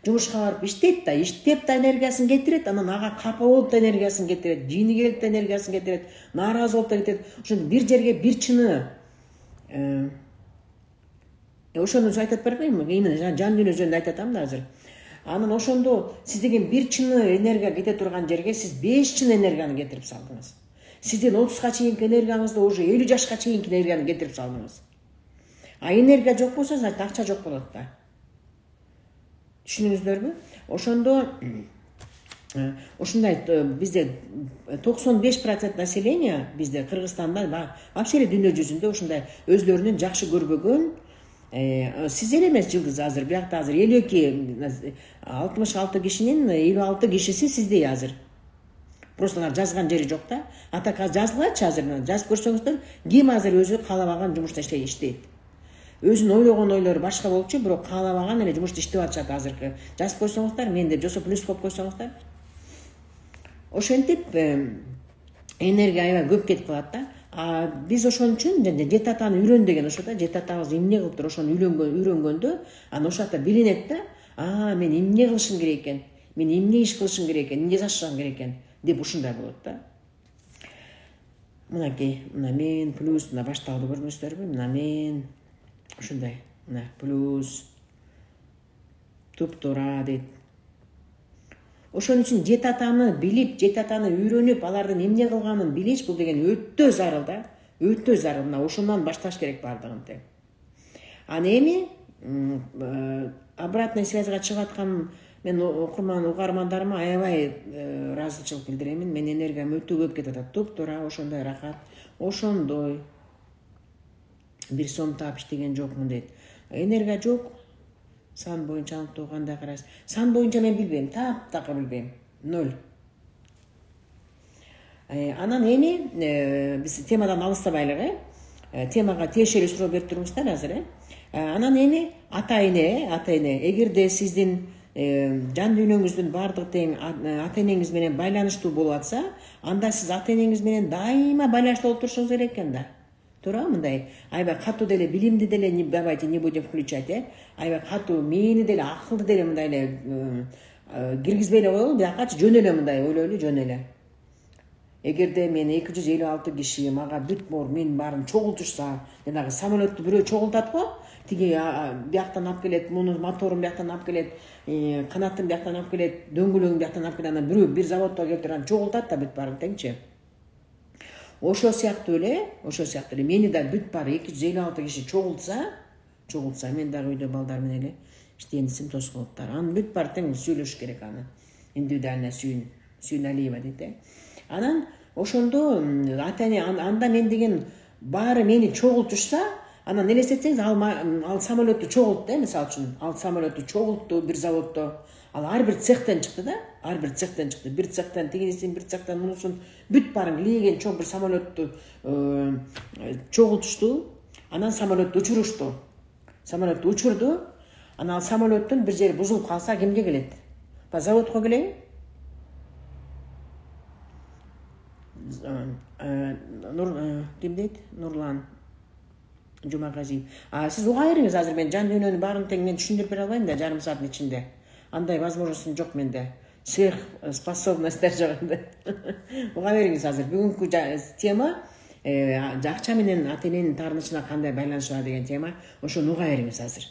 жумушка барып иштейт да, иштеп да энергиясын кетирет, анан ага капа болуп да энергиясын кетирет, жийини келип да энергиясын кетирет, нааразы болуп да кетет. Ошондо бир жерге бир чыны ошону айтат барбайбы? Именно жан дүйнө жөнүндө айтатам да азыр. Анан ошондо сиз деген бир чыны энергия кете турган жерге сиз 5 чыны энергияны кетирип салдыңыз. Сиздин 30га чейинки энергияңызды уже 50 жашка чейинки энергияны кетирип салдыңыз. А энергия жок болсо, значит акча жок болот да. Түшүнүңүздөрбү? Ошондо ушундай бизде 95% населения бизде Кыргызстанда, вообще эле дүйнө жүзүндө ушундай өзлөрүнүн жакшы көрбөгөн, сиз эле эмес жылдыз азыр, биякта азыр 66 кишинин 56 кишиси сиздей азыр. Просто алар жазган жери жок да. Атака жазылгачы азыр, жазып көрсөңүздөр, ким азыр өзү каалабаган жумушта иштейт. Өзүн ойлогон ойлору башка болчу, бирок каалабаган эле жумушта иштеп атышат азыркы. Жазып көрсөңүздөр, мен деп жосо плюс коюп койсоңуздар. Ошентип энергия аябай көп кетип калат да. А биз ошон үчүн жет атаны үйрөн деген ошо да, жет атабыз эмне кылыптыр ошону үйрөнгөндө, анан ошол жакта билинет да. Мен эмне кылышым керек экен, мен эмне иш кылышым керек экен, эмне жашашым керек экен деп ушундай болот да. Мынакей, мына мен плюс, мына башталды көрмөсүздөрбү? Мына мен ушундай, мына плюс туп туура дейт. Ошон үчүн жет атаны билип, жет атаны үйрөнүп, алардын эмне кылганын билиш бул деген өтө зарыл да. Өтө зарыл. Мына ошондон башташ керек бардыгын тең. Аны эми обратный связьга чыгып аткан мен угармандарыма аябай ыраазычылык билдиремин. Мен энергиям өтө көп кетип атат. Туп-туура ошондой рахат, ошондой бир сом таап иштеген жокмун дейт. Энергия жок. Сан боюнча аныктоо кандай карайсыз? Сан боюнча мен билбейм, таптакы билбейм. 0. Анан эми биз темадан алыстабайлык, темага тиешелүү суроо берип турмуздар азыр, Анан эми ата-эне, эгерде сиздин жан дүйнөңүздүн баардык тең ата-энеңиз менен байланыштуу болуп атса, анда сиз ата-энеңиз менен дайыма байланышта болуп турушуңуз керек экен да. Туура мындай аябай катуу деле билимди деле давайте не будем включать, аябай катуу мээни деле акылды деле мындай эле киргизбей эле коелу, биякачы жөн эле мындай ойлойлу, жөн эле. Эгерде мен 256 киши мага бүт боор мен баарын чогултушса, жанагы самолетту бирөө чогултат го, тиги бияктан алып келет, муну моторун бияктан алып келет, канатын бияктан алып келет, дөңгөлөгүн бияктан алып келет, анан бирөө бир заводдо келтирип чогултат да бүт баарын теңчи. Ошо сыяктуу эле мени да бүт баары 256 киши чогултса, мен дагы үйдө балдар менен эле иштейин десем тоскоолуптар. Анын бүт баары тең сүйлөшүш керек аны. Индивидуальная сүйүн Алиева дейт. Анан ошондо ата-эне анда мен деген баары мени чогултушса, анан элестетсеңиз ал самолетту чогултtu, мисалы үчүн, ал самолетту чогултtu бир заводдо. Ал ар бир цехтен чыкты да, бир цехтен тигинисин, бир цехтен мунусун бүт баарын леген чоң бир самолетту чогултушту. Анан самолетту учурушту. Самолетту учурду. Анан самолеттун бир жери бузулуп калса кимге келет? Па заводко келеби? Ким дейт? Нурлан Жумагазиев. Сиз уга бериңиз азыр, мен жан дүйнөнүн баарын тең мен түшүндүрүп бере албайм да, жарым сааттын ичинде. Андай возможность жок менде. Сверхспособностьтер жок энди. Уга бериңиз азыр. Бүгүнкү тема акча менен ата-эненин таарынычына кандай байланышы бар деген тема. Ошону уга бериңиз азыр.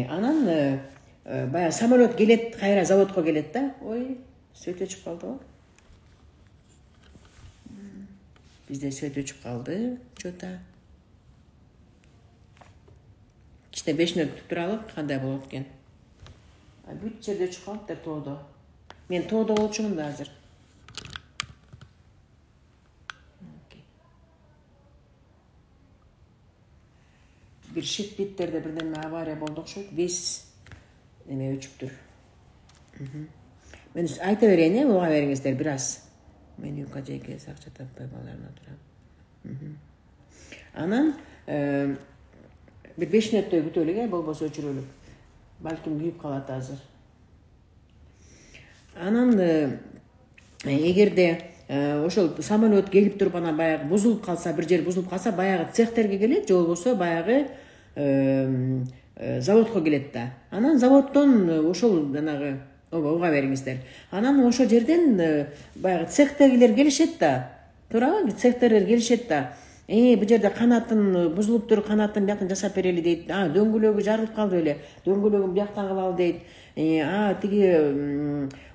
Анан баягы самолет келет, кайра заводко келет да. Ой, свет өчүп калды го. Бизде свет өчүп калды, чөта. Кичине 5 мүнөт күтүп туралык, кандай болот экен. Бүт жерде өчүп калыптыр тоодо. Мен тоодо болчумун да азыр. Бир шит биттерде бирдеме авария болду окшойт, весь эме өчүптүр. Мен айта берейин, уга бериңиздер бир аз. Мен юка жеке акча таппай балдарына турам. Анан бир 5 мүнөттөй күтөлүк, болбосо өчүрөлүк. Балким күйүп калат азыр. Анан эгерде ошол самолет келип туруп анан баягы бузулуп калса, бир жер бузулуп калса, баягы цехтерге келет, же болбосо баягы заводко келет да. Анан заводдон ошол жанагы уга бериңиздер. Анан ошол жерден баягы цехтегилер келишет да. Туурабы? Цехтегилер келишет да. Бул жерде канатын бузулуптур, канатын бияктан жасап берели дейт. Дөңгөлөгү жарылып калды эле. Дөңгөлөгүн бияктан кылалы дейт. Тиги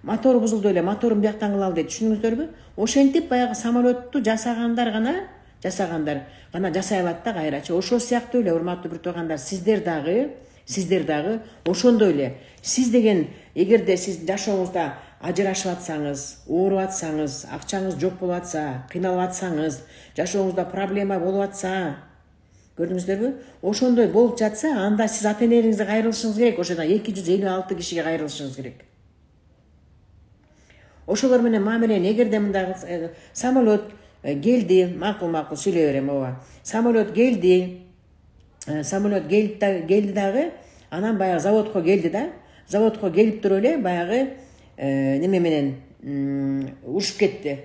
мотор бузулду эле, моторун бияктан кылалы дейт. Түшүндүңүздөрбү? Ошентип баягы самолетту жасагандар гана жасай алат да кайрачы. Ошол сыяктуу эле, урматтуу бир туугандар, сиздер дагы ошондой эле. Сиз деген эгерде сиз жашооңузда ажырашып атсаңыз, ооруп атсаңыз, акчаңыз жок болуп атса, кыйналып атсаңыз, жашооңузда проблема болуп атса, көрдүңүздөрбү? Ошондой болуп жатса, анда сиз ата-энеңизге кайрылышыңыз керек, ошондо 256 кишиге кайрылышыңыз керек. Ошолор менен мамилени эгерде мындай самолет келди, макул сүйлөй берем, ооба. Самолет келди дагы, анан баягы заводко келди да. Заводко келип туруп эле баягы неме менен урушуп кетти.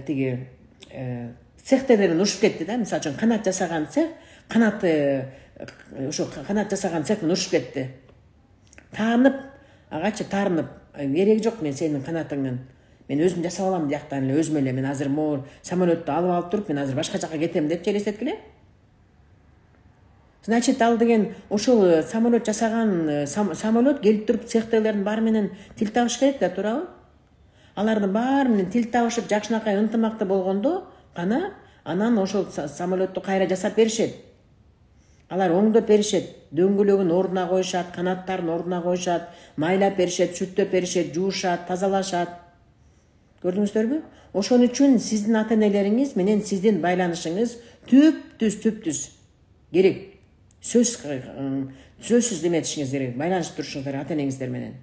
Тиги цехтер менен урушуп кетти да. Мисалы үчүн канат жасаган цех, ошо канат жасаган цех менен урушуп кетти. Агачы таарынып, кереги жок мен сенин канатыңдын. Мен өзүм жасап алам дияктан эле, өзүм эле. Мен азыр могу самолетту алып туруп, мен азыр башка жака кетем деп элестеткиле. Значит, ал деген ошол самолет жасаган самолет келип туруп цехтегилердин баары менен тил табыш керек да, туурабы? Алардын баары менен тил табышып, жакшынакай ынтымакта болгондо гана анан ошол самолетту кайра жасап беришет. Алар оңдоп беришет, дөңгөлөгүн ордуна коюшат, канаттарын ордуна коюшат, майлап беришет, сүттөп беришет, жуушат, тазалашат. Көрдүңүздөрбү? Ошон үчүн сиздин ата-энелериңиз менен сиздин байланышыңыз түптүз керек. Сөзсүз эметишиңиз керек, байланышып турушуңуз керек ата-энеңиздер менен.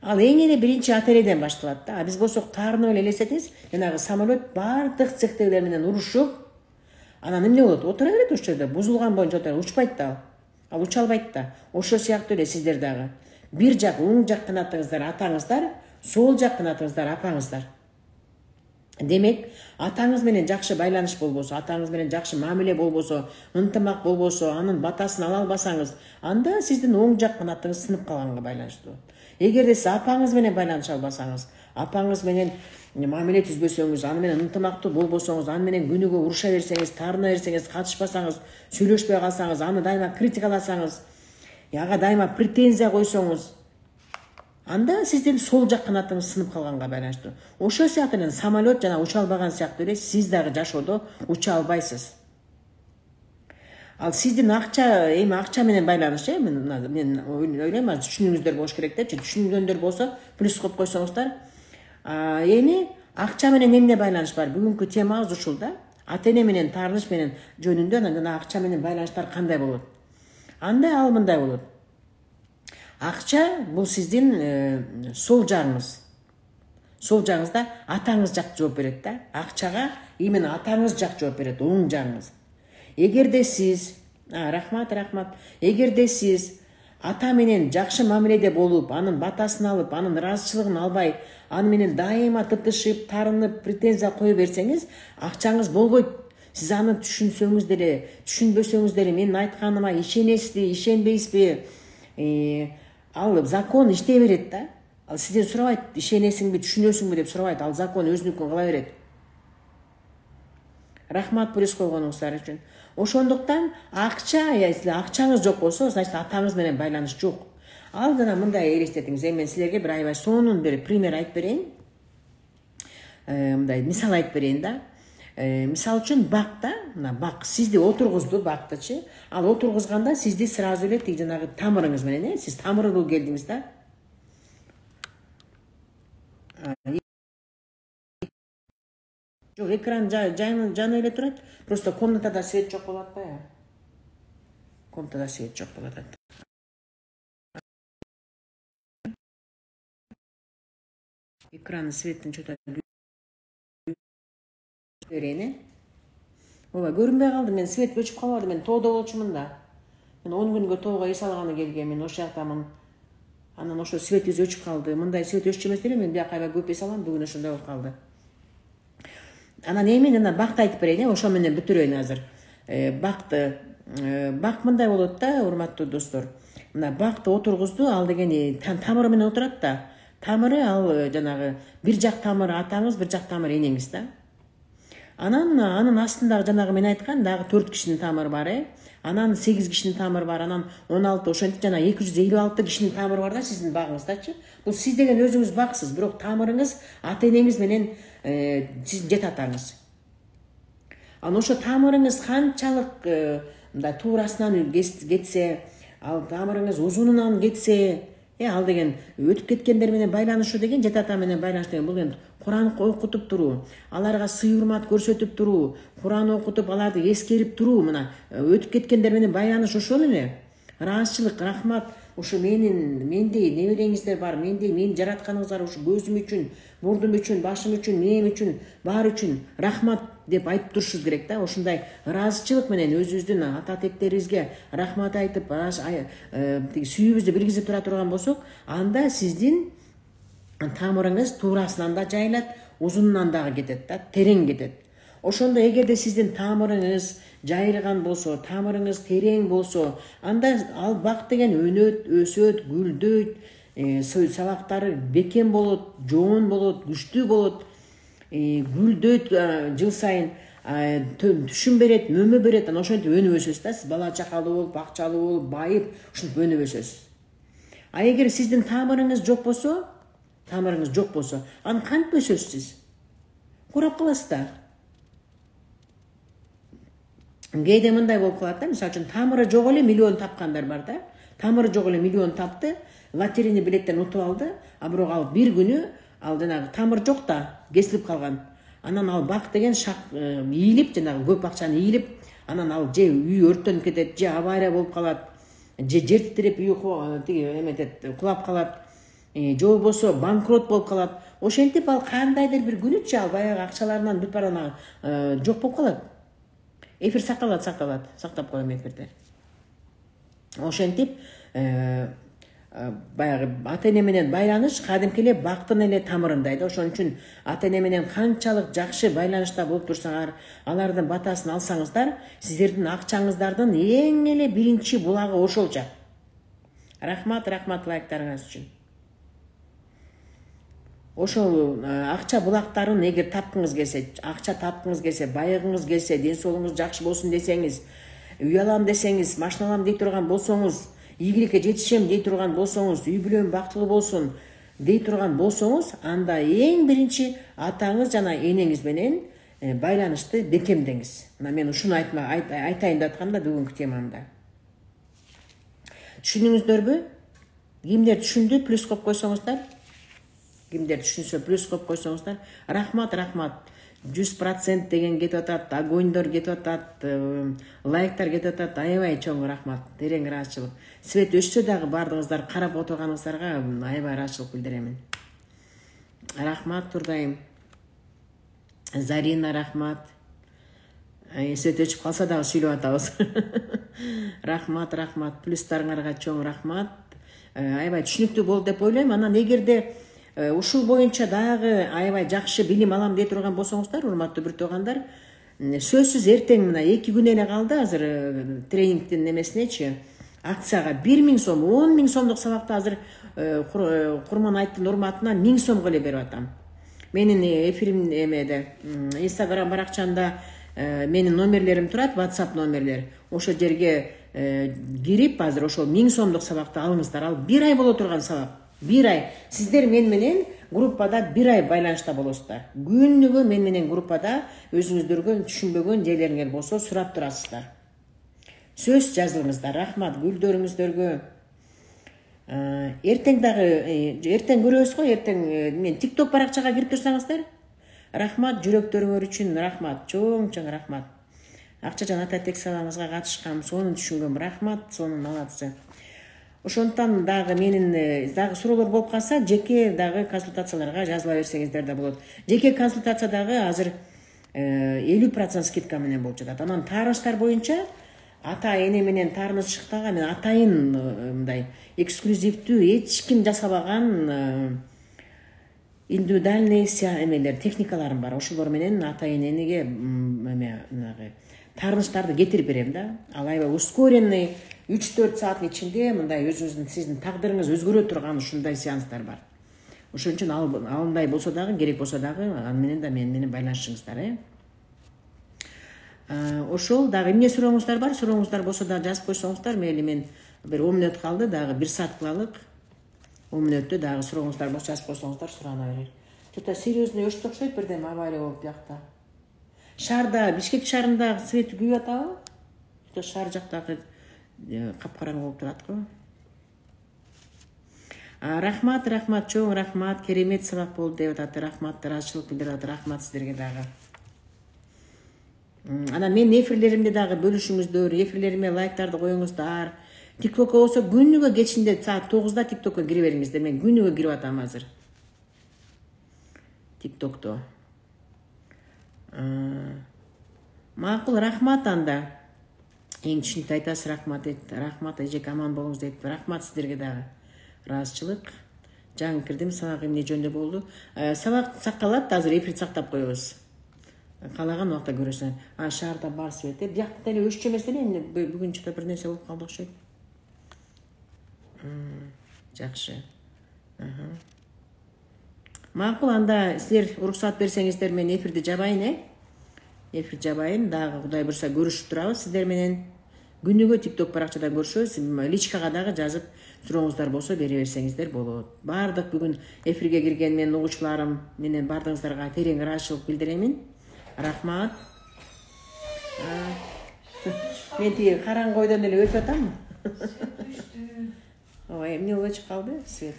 Ал эң эле биринчи ата-энеден башталат да. Биз болсок таарынып эле элестетиңиз, жанагы самолет бардык цехтегилер менен урушуп, анан эмне болот? Отура берет ошол жерде, бузулган боюнча отура, учпайт да. Ал уча албайт да. Ошол сыяктуу эле сиздер дагы. Бир жак оң жак канатыңыздар атаңыздар, сол жак канатыңыздар апаңыздар. Демек, атаңыз менен жакшы байланыш болбосо, атаңыз менен жакшы мамиле болбосо, ынтымак болбосо, анын батасын ала албасаңыз, анда сиздин оң жак канатыңыз сынып калганга байланыштуу. Эгерде сиз апаңыз менен байланыша албасаңыз, апаңыз менен мамиле түзбөсөңүз, аны менен ынтымактуу болбосоңуз, аны менен күнүгө уруша берсеңиз, таарына берсеңиз, катышпасаңыз, сүйлөшпөй калсаңыз, аны дайыма критикаласаңыз, ага дайыма претензия койсоңуз, анда сиздин сол жак канатыңыз сынып калганга байланыштуу. Ошол сыяктуу эле самолет жана уча албаган сыяктуу эле сиз дагы жашоодо уча албайсыз. Ал сиздин акча менен байланыш, мен ойлойм, түшүнүңүздөр болуш керек депчи. Түшүнгөндөр болсо плюс коюп койсоңуздар. Эми акча менен эмне байланыш бар? Бүгүнкү темабыз ушул да. Ата-эне менен таарыныш менен жөнүндө анан акча менен байланыштар кандай болот? Ал мындай болот. Акча бул сиздин сол жагыңыз. Сол жагыңызда атаңыз жак жооп берет да. Акчага именно атаңыз жак жооп берет, оң жагыңыз. Эгерде сиз, рахмат. Эгерде сиз ата менен жакшы мамиледе болуп, анын батасын алып, анын ыраазычылыгын албай, аны менен дайыма тытышып, тарынып, претензия кое берсеңиз, акчаңыз болбойт. Сиз аны түшүнсөңүз деле, түшүнбөсөңүз деле, менин айтканыма ишенесизби, ишенбейсизби? Ал закон иштей берет да. Ал сизден сурабайт, ишенесиңби, түшүнөсүңбү деп сурабайт. Ал закон өзүнүкүн кыла берет. Рахмат плюс койгонуңуздар үчүн. Ошондуктан акчаңыз жок болсо, значит атаңыз менен байланыш жок. Ал жана мындай элестетиңиз, мен силерге бир аябай сонун бир пример айтып берейин. Мындай мисал айтып берейин да. Мисал үчүн бакта, бак сизди отургузду бактычы. Ал отургузганда сизди сразу эле тиги жанагы тамырыңыз менен, сиз тамырылуу келдиңиз да. Жок, экран жаны эле турат. Просто комнатада свет жок болот да. Комнатада свет жок болот. Экраны светтин чөтө берейин. Ооба, көрүнбөй калды. Мен свет өчүп калбады. Мен тоодо болчумун да. Мен 10 күнгө тоого эс алганы келген. Мен ошол жактамын. Анан ошо свет өчүп калды. Мындай свет өчүп эмес эле, мен бияка аябай көп эс алам. Бүгүн ошондой болуп калды. Анан эми бакты айтып берейин, ошо менен бүтүрөйүн азыр. Бак мындай болот да, урматтуу достор. Мына бакты отургузду, ал деген тамыры менен отурат да. Тамыры ал жанагы бир жак тамыры атаңыз, бир жак тамыры энеңиз да. Анын астындагы жанагы мен айткан дагы 4 кишинин тамыры бар, Анан 8 кишинин тамыры бар, анан 16, ошентип жана 256 кишинин тамыры бар да сиздин багыңыздачы. Бул сиз деген өзүңүз баксыз, бирок тамырыңыз ата-энеңиз менен сиздин жет атаңыз. Анан ошо тамырыңыз канчалык туурасынан кетсе, ал тамырыңыз узунунан кетсе, ал деген өтүп кеткендер менен байланышуу деген, жет ата менен байланыш деген, бул енді Куран окутуп туруу, аларга сый-урмат көрсөтүп туруу, Куран окутуп, аларды эскерип туруу, мына өтүп кеткендер менен байланыш ошол эле. Ыраазычылык, рахмат, ошо мендей небереңиздер бар, мени жаратканыңыздар ушу көзүм үчүн, мурдум үчүн, башым үчүн, мээм үчүн, баары үчүн рахмат деп айтып турушубуз керек да. Ошондой ыраазычылык менен өзүбүздүн ата-тектерибизге рахмат айтып, сүйүүбүздү билгизип тура турган болсок, анда сиздин тамырыңыз туурасынан да жайылат, узунунан дагы кетет да, терең кетет. Ошондо эгерде сиздин тамырыңыз жайылган болсо, тамырыңыз терең болсо, анда ал бак деген өнөт, өсөт, гүлдөйт, сабактары бекем болот, жоон болот, күчтүү болот, гүлдөйт жыл сайын. түшүм берет, мөмө берет, анан ошентип өнүп өсөсүз да. Сиз бала чакалуу болуп, бакчалуу болуп, байып, ушинтип өнүп өсөсүз. А эгер сиздин тамырыңыз жок болсо, аны кантип өсөсүз сиз? Курап каласыз да. Кээде мындай болуп калат да, мисалы үчүн тамыры жок эле миллион тапкандар бар да. Тамыры жок эле миллион тапты, лотерейный билеттен утуп алды, а бирок ал бир күнү ал жанагы тамыр жок да, кесилип калган. Анан ал бак деген шак ийилип, жанагы көп акчаны ийилип, анан ал же үй өрттөнүп кетет, же авария болуп калат, же жер титиреп үй тиги эметет, кулап калат, же болбосо банкрот болуп калат. Ошентип ал кандайдыр бир күнүчө ал баягы акчаларынан бүт барана жок болуп калат. Эфир сактап коем эфирде. Ошентип баягы ата-эне менен байланыш кадимки эле бактын эле тамырындай да. Ошон үчүн ата-эне менен канчалык жакшы байланышта болуп турсаңар, алардын батасын алсаңыздар, сиздердин акчаңыздардын эң эле биринчи булагы ошол жак. Рахмат лайктарыңыз үчүн. Ошол акча булактарын эгер тапкыңыз келсе, акча тапкыңыз келсе, байыгыңыз келсе, ден соолугуңуз жакшы болсун десеңиз, үй алам десеңиз, машина алам дей турган болсоңуз, ийгиликке жетишем дей турган болсоңуз, үй бүлөм бактылуу болсун дей турган болсоңуз, анда эң биринчи атаңыз жана энеңиз менен байланышты бекемдеңиз. Мына мен ушуну айтайын деп аткам да бүгүнкү темамда. Түшүндүңүздөрбү? Кимдер түшүндү, плюс коюп койсоңуздар. Кимдер түшүнсө плюс коюп койсоңуздар. Рахмат. 100% деген кетип атат, огоньдор кетип атат, лайктар кетип атат. Аябай чоң рахмат, терең ыраазычылык. Свет өчсө дагы бардыгыңыздар карап отурганыңыздарга аябай ыраазычылык билдирем. Рахмат Турдайым. Зарина рахмат. Свет өчүп калса дагы сүйлөп атабыз. Рахмат. Плюстарыңарга чоң рахмат. Аябай түшүнүктүү болду деп ойлойм. Анан эгерде ушул боюнча дагы аябай жакшы билим алам дей турган болсоңуздар, урматтуу бир туугандар, сөзсүз эртең мына 2 күн эле калды азыр тренингдин немесинечи, акцияга 1000 сом, 10.000 сомдук сабакты азыр Курман айттын урматына 1000 сомго эле берип атам. Менин эфирим эмеде, Instagram баракчамда менин номерлерим турат, WhatsApp номерлер. Ошо жерге кирип азыр ошол 1000 сомдук сабакты алыңыздар. Ал 1 ай боло турган сабак. 1 ай. Сиздер мен менен группада 1 ай байланышта болосуздар. Күнүгө мен менен группада өзүңүздөргө түшүнбөгөн жерлериңер болсо сурап турасыздар. Сөз жазылыңыздар. Рахмат гүлдөрүңүздөргө. Эртең көрөбүз го, эртең мен TikTok баракчага кирип турсаңыздар. Рахмат жүрөктөрүңөр үчүн, рахмат. Чоң рахмат. Акчажан ата тек салаңызга катышкам, сону түшүнгөм. Рахмат, сонун алатсы. Ошондон дагы менин дагы суроолор болуп калса, жеке дагы консультацияларга жазыла берсеңиздер да болот. Жеке консультация дагы азыр 50% скидка менен болуп жатат. Анан таарынычтар боюнча ата-эне менен таарынычтагы мен атайын мындай эксклюзивдүү, эч ким жасабаган индивидуальный эмелер, техникаларым бар. Ошолор менен ата-энеге таарынычтарды кетирип берем да. Ал аябай ускоренный 3-4 сааттын ичинде мындай өзүңүздүн сиздин тагдырыңыз өзгөрө турган ушундай сеанстар бар. Ошон үчүн алындай болсо дагы, керек болсо дагы аны менен да менен байланышыңыздар, Ошол дагы эмне сурооңуздар бар? Сурооңуздар болсо да жазып койсоңуздар, мейли мен бир 10 мүнөт калды, дагы 1 саат кылалык. 10 мүнөттө дагы сурооңуздар болсо жазып койсоңуздар, сурана берер. Что-то серьезный өчтү окшойт, бирдеме авария болуп жакта. Шаарда, Бишкек шаарында свет күйүп атабы? Что шаар жактагы капкараңгы болуп турат го. Рахмат, чоң рахмат, керемет сабак болду деп атат. Рахмат, ыраазычылык билдирип атат. Рахмат сиздерге дагы. Анан менин эфирлеримди дагы бөлүшүңүздөр, эфирлериме лайктарды коюңуздар. TikTokко болсо күнүгө кечинде саат 9-да TikTokко кире бериңиздер. Мен күнүгө кирип атам азыр. TikTokто. Макул, рахмат анда. Эң түшүнүктүү айтасыз, рахмат эжек аман болуңуз дейт. Рахмат сиздерге дагы. Ыраазычылык. Жаңы кирдим, сабак эмне жөнүндө болду. Сабак сакталат, азыр эфир сактап коебуз. Калаган убакта көрөсүң. Шаарда бар свет. Биякта деле өччү эмес эле, бүгүн чыта бир нерсе болуп калды окшойт. Жакшы. Макул, анда силер уруксат берсеңиздер мен эфирди жабайын, эфир жабайын. Дагы Кудай бурса көрүшүп турабыз сиздер менен. Күнүгө TikTok баракчадан көрүшөбүз. Личкага дагы жазып сурооңуздар болсо бере берсеңиздер болот. Бардык бүгүн эфирге кирген менин угуучуларым менен бардыгыңыздарга терең ыраазычылык билдиремин. Рахмат. Мен тиги караңгы ойдон эле өтүп атаммы? Ой, эмне болуп өчүп калды свет?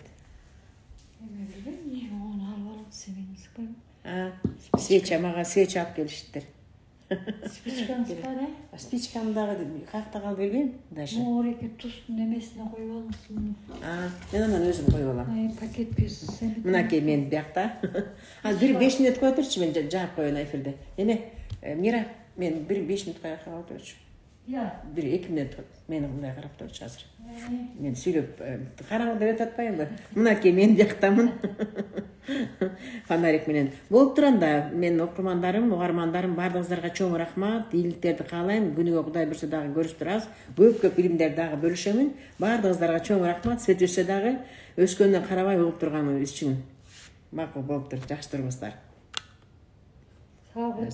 Свеча, мага свеча алып келишиптир. Спичкам дагы каякта калды билбейм даже. Мореке тустун немесине коюп алыңыз. Мен анан өзүм коюп алам. Пакет без. Мынакей мен биякта. Бир 5 мүнөт кое турчу, мен жаап коеюн эфирде. Эме, Мира, мен бир 5 мүнөт калып турчу. Бир 2 мүнөт мени мындай карап турчу азыр. Мен сүйлөп караңгы деп атпаймынбы? Мынакей мен бияктамын. Фонарик менен. Болуп турганда мен окурмандарым, угармандарым бардыгыңыздарга чоң рахмат, ийгиликтерди каалайм. Күнүгө Кудай бурса дагы көрүшүп турабыз. Көп билимдерди дагы бөлүшөмүн. Бардыгыңыздарга чоң рахмат. Свет өссө дагы өскөндөн карабай угуп турганыбыз үчүн макул болуптур. Жакшы турмуздар. Sağ olun.